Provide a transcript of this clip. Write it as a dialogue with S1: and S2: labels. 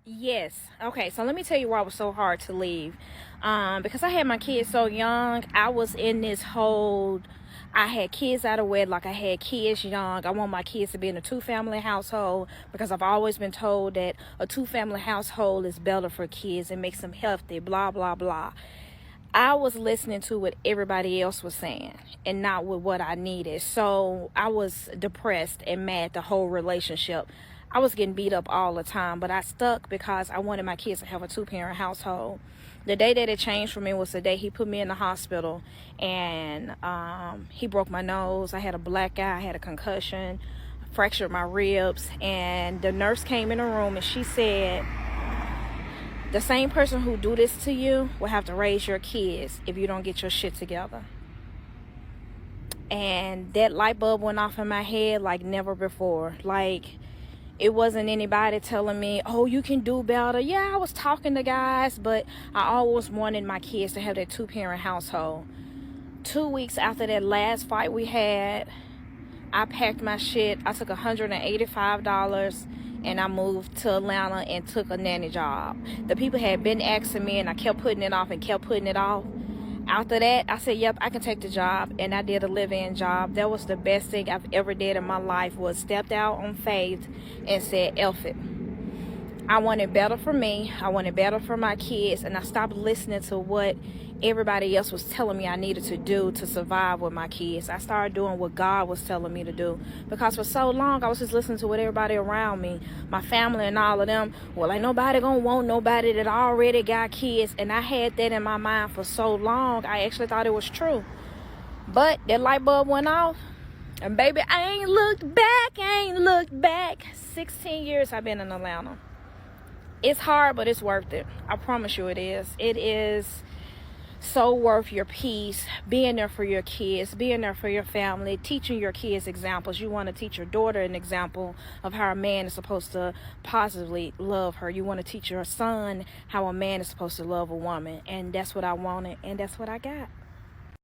S1: Yes. Okay, so let me tell you why it was so hard to leave. Because I had my kids so young, I was in this whole I had kids out of wedlock. I had kids young. I want my kids to be in a two-family household because I've always been told that a two-family household is better for kids. It makes them healthy, blah, blah, blah. I was listening to what everybody else was saying and not with what I needed. So I was depressed and mad the whole relationship. I was getting beat up all the time, but I stuck because I wanted my kids to have a two-parent household. The day that it changed for me was the day he put me in the hospital, and he broke my nose. I had a black eye, I had a concussion, fractured my ribs, and the nurse came in the room and she said, the same person who do this to you will have to raise your kids if you don't get your shit together. And that light bulb went off in my head like never before. Like, it wasn't anybody telling me, oh, you can do better. Yeah, I was talking to guys, but I always wanted my kids to have that two-parent household. 2 weeks after that last fight we had, I packed my shit. I took $185 and I moved to Atlanta and took a nanny job. The people had been asking me and I kept putting it off and kept putting it off. After that, I said, yep, I can take the job, and I did a live-in job. That was the best thing I've ever did in my life, was stepped out on faith and said, F it. I wanted better for me. I wanted better for my kids, and I stopped listening to what everybody else was telling me I needed to do to survive with my kids. I started doing what God was telling me to do, because for so long I was just listening to what everybody around me, my family and all of them, well, ain't nobody gonna want nobody that already got kids. And I had that in my mind for so long, I actually thought it was true. But that light bulb went off, and baby, I ain't looked back. 16 years I've been in Atlanta. It's hard, but it's worth it. I promise you it is. It is so worth your peace, being there for your kids, being there for your family, teaching your kids examples. You want to teach your daughter an example of how a man is supposed to positively love her. You want to teach your son how a man is supposed to love a woman. And that's what I wanted, and that's what I got.